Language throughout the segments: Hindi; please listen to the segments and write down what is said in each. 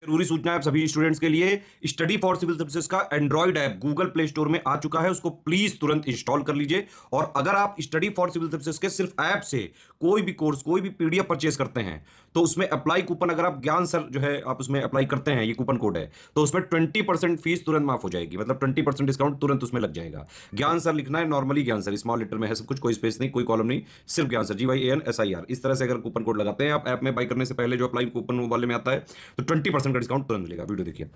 जरूरी सूचना है आप सभी स्टूडेंट्स के लिए। स्टडी फॉर सिविल सर्विसेज का Android app Google play store में आ चुका है, उसको प्लीज तुरंत इंस्टॉल कर लीजिए। और अगर आप स्टडी फॉर सिविल सर्विसेज के सिर्फ ऐप से कोई भी कोर्स, कोई भी पीडीएफ परचेस करते हैं तो उसमें अप्लाई कूपन, अगर आप ज्ञान सर जो है आप उसमें अप्लाई करते हैं, ये कूपन कोड है, तो उसमें 20% फीस तुरंत माफ हो जाएगी, मतलब 20% डिस्काउंट तुरंत उसमें लग जाएगा। ज्ञान सर लिखना है, नॉर्मली ज्ञान सर स्मॉल लेटर में है सब कुछ, कोई स्पेस नहीं, कोई कॉलम नहीं, सिर्फ ज्ञान सर, GYANSIR। इस तरह से अगर कूपन कोड लगाते हैं आप ऐप में बाई करने से पहले, जो अप्लाई कूपन वाले में आता है, तो 20% का डिस्काउंट तुरंत मिलेगा। वीडियो देखिए।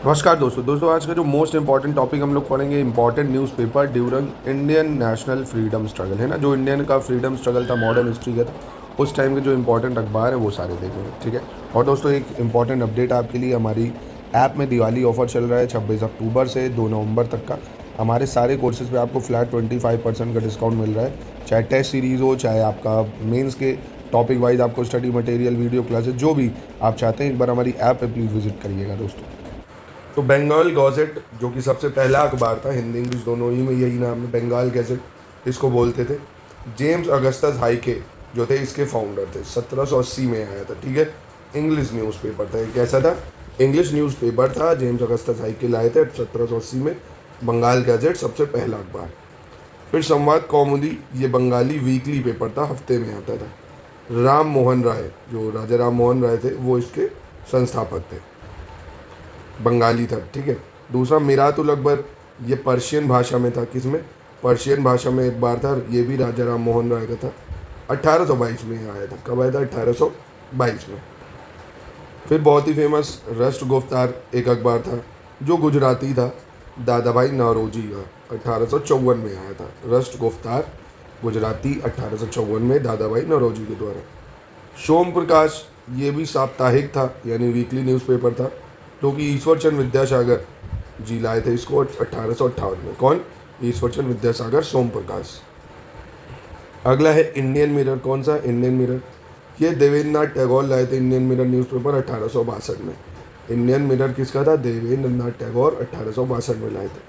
नमस्कार दोस्तों, आज का जो मोस्ट इंपॉर्टेंट टॉपिक हम लोग पढ़ेंगे, important newspaper during Indian national freedom struggle, है ना। जो इंडियन का फ्रीडम स्ट्रगल था, मॉडर्न हिस्ट्री का था, उस टाइम के जो इंपॉर्टेंट अखबार है वो सारे देखेंगे, ठीक है। और दोस्तों एक इंपॉर्टेंट अपडेट आपके लिए, हमारी ऐप में दिवाली ऑफर चल रहा है 26 अक्टूबर से 2 नवंबर तक का। हमारे सारे कोर्सेज़ पे आपको फ्लैट 25% का डिस्काउंट मिल रहा है, चाहे टेस्ट सीरीज़ हो, चाहे आपका मेंस के टॉपिक वाइज आपको स्टडी मटेरियल, वीडियो क्लासेस, जो भी आप चाहते हैं, एक बार हमारी ऐप पे प्लीज़ विजिट करिएगा दोस्तों। तो बंगाल गज़ेट जो कि सबसे पहला अखबार था, हिंदी इंग्लिश दोनों ही में यही नाम है, बंगाल गज़ेट इसको बोलते थे। जेम्स अगस्टस हाइके जो थे इसके फाउंडर थे, 1780 में आया था, ठीक है। इंग्लिश न्यूज़पेपर था, ये कैसा था? इंग्लिश न्यूज़पेपर था, जेम्स अगस्टस हाइके लाए थे 1780 में। बंगाल गज़ेट सबसे पहला अखबार। फिर संवाद कौमुदी, ये बंगाली वीकली पेपर था, हफ्ते में आता था। राम मोहन राय, जो राजा राम मोहन राय थे, वो इसके संस्थापक थे, बंगाली था, ठीक है। दूसरा मिरातुल अकबर, ये पर्शियन भाषा में था, किसमें? पर्शियन भाषा में एक बार था, ये भी राजा राम मोहन राय का था। 1822 में आया था। कब आया था? 1822 में। फिर बहुत ही फेमस राष्ट्र गुफ्तार एक अखबार था जो गुजराती था, दादा भाई नौरोजी का, 1854 में आया था। राष्ट्र गुफ्तार गुजराती 1854 में दादा भाई नौरोजी के द्वारा। सोम प्रकाश, ये भी साप्ताहिक था, यानी वीकली न्यूज़पेपर था, जो कि ईश्वर चंद्र विद्यासागर जी लाए थे इसको 1858 में। कौन? ईश्वर चंद्र विद्यासागर, सोम प्रकाश। अगला है इंडियन मिरर। कौन सा? इंडियन मिरर, ये देवेंद्रनाथ टैगोर लाए थे इंडियन मिरर न्यूज़पेपर 1862 में। इंडियन मिरर किसका था? देवेंद्रनाथ टैगोर 1862 में लाए थे।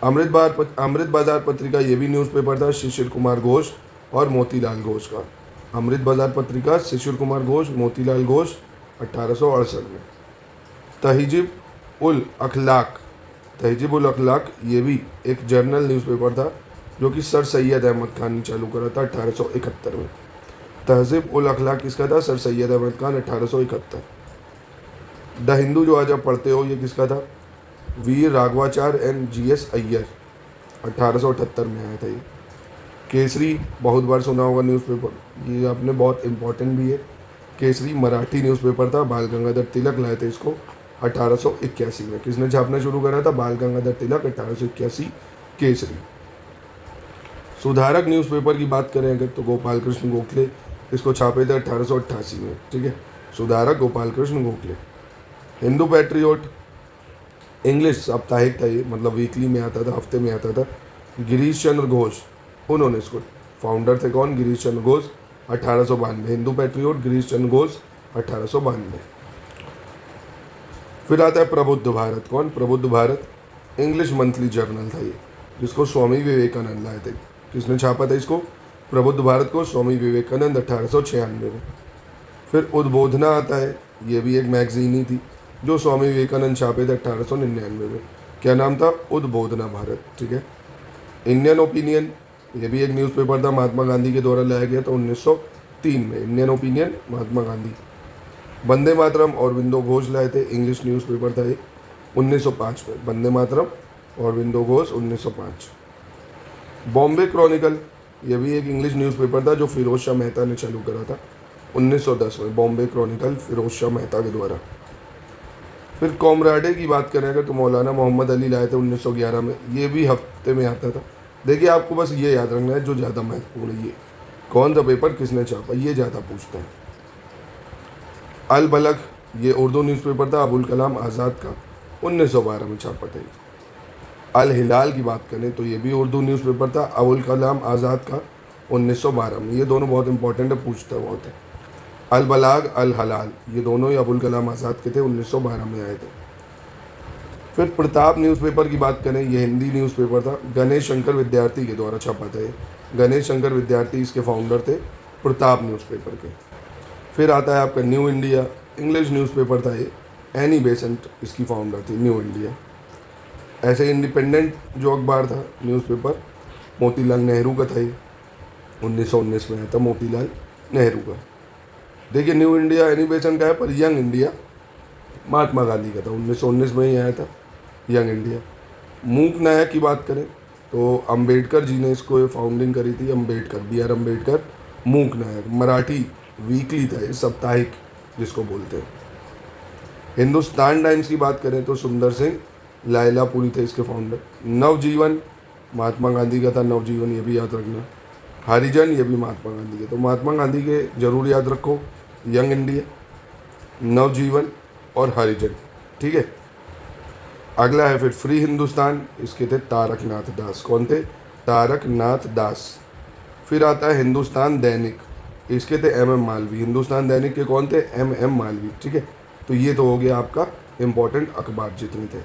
अमृत बाजार पत्रिका, ये भी न्यूज़पेपर था, शिशिर कुमार घोष और मोतीलाल घोष का। अमृत बाजार पत्रिका, शिशिर कुमार घोष, मोतीलाल घोष, 1868 में। तहजीब उल अखलाक, तहजीब उल अखलाक, ये भी एक जर्नल न्यूज़पेपर था जो कि सर सैयद अहमद खान ने चालू करा था 1871 में। तहजीब उल अखलाक किसका था? सर सैयद अहमद खान, 1871। द हिंदू जो आज आप पढ़ते हो, ये किसका था? वीर राघवाचार्य एंड GS अय्यर, 1878 में आया था ये। केसरी, बहुत बार सुना होगा न्यूज़पेपर, ये आपने, बहुत इंपॉर्टेंट भी है। केसरी मराठी न्यूज़पेपर था, बाल गंगाधर तिलक लाए थे इसको 1881 में। किसने छापना शुरू करा था? बाल गंगाधर तिलक, 1881 केसरी। सुधारक न्यूज़पेपर की बात करें अगर, तो गोपाल कृष्ण गोखले इसको छापे थे 1888 में, ठीक है। सुधारक गोपाल कृष्ण गोखले। हिंदू पैट्रियोट, इंग्लिश साप्ताहिक था ये, मतलब वीकली में आता था, हफ्ते में आता था। गिरीश चंद्र घोष, उन्होंने इसको, फाउंडर थे कौन? गिरीश चंद्र घोष, 1892। हिंदू पैट्रियोट गिरीश चंद्र घोष, 1892। फिर आता है प्रबुद्ध भारत। कौन? प्रबुद्ध भारत इंग्लिश मंथली जर्नल था ये, जिसको स्वामी विवेकानंद लाए थे। किसने छापा था इसको? प्रबुद्ध भारत को स्वामी विवेकानंद, 1896 में। फिर उद्बोधना आता है, ये भी एक मैगजीन ही थी जो स्वामी विवेकानंद छापे थे 1899 में। क्या नाम था? उद्बोधना भारत, ठीक है। इंडियन ओपिनियन, ये भी एक न्यूज़पेपर था, महात्मा गांधी के द्वारा लाया गया था 1903 में। Indian opinion, Mahatma Gandhi. वंदे मातरम और विंदो घोष लाए थे, इंग्लिश न्यूज़पेपर था ये, 1905 में। वंदे मातरम और विंदो घोष, 1905। बॉम्बे क्रॉनिकल, ये भी एक इंग्लिश न्यूज़पेपर था जो फिरोज शाह मेहता ने चालू करा था 1910 में। बॉम्बे क्रॉनिकल फिरोज शाह मेहता के द्वारा। फिर कॉमराडे की बात करें अगर, तो मौलाना मोहम्मद अली लाए थे 1911 में, ये भी हफ्ते में आता था। देखिए आपको बस ये याद रखना है जो ज़्यादा महत्वपूर्ण है, ये कौन सा पेपर किसने छापा, ये ज़्यादा पूछता है। अल बलग, ये उर्दू न्यूज़पेपर था, अबुल कलाम आज़ाद का, 1912 में छापा था। अल हिलाल की बात करें तो ये भी उर्दू न्यूज़पेपर था, अबुल कलाम आज़ाद का, 1912 में। ये दोनों बहुत इंपॉर्टेंट है, पूछता बहुत है। अल बलाग, अल हलाल, ये दोनों ही अबुल कलाम आज़ाद के थे, 1912 में आए थे। फिर प्रताप न्यूज़पेपर की बात करें, ये हिंदी न्यूज़पेपर था, गणेश शंकर विद्यार्थी के द्वारा छपा था ये। गणेश शंकर विद्यार्थी इसके फाउंडर थे, प्रताप न्यूज़पेपर के। फिर आता है आपका न्यू इंडिया, इंग्लिश न्यूज़पेपर था ये, एनी बेसेंट इसकी फाउंडर थी, न्यू इंडिया। ऐसे इंडिपेंडेंट जो अखबार था, न्यूज़पेपर, मोतीलाल नेहरू का था ये, 1919 में आया था मोतीलाल नेहरू का। देखिए न्यू इंडिया एनी बेसेंट का है, पर यंग इंडिया महात्मा गांधी का था, 1919 में ही आया था यंग इंडिया। मूक नायक की बात करें तो अंबेडकर जी ने इसको फाउंडिंग करी थी, अंबेडकर, B.R. अंबेडकर। मूक नायक मराठी वीकली था ये, साप्ताहिक जिसको बोलते हैं। हिंदुस्तान टाइम्स की बात करें तो सुंदर सिंह लायलापुरी थे इसके फाउंडर। नवजीवन महात्मा गांधी का था, नवजीवन ये भी याद रखना। हरिजन ये भी महात्मा गांधी के, तो महात्मा गांधी के जरूर याद रखो, यंग इंडिया, नवजीवन और हरिजन, ठीक है। अगला है फिर फ्री हिंदुस्तान, इसके थे तारक नाथ दास। कौन थे? तारक नाथ दास। फिर आता है हिंदुस्तान दैनिक, इसके थे MM मालवी। हिंदुस्तान दैनिक के कौन थे? MM मालवी, ठीक है। तो ये तो हो गया आपका इम्पोर्टेंट अखबार जितने थे।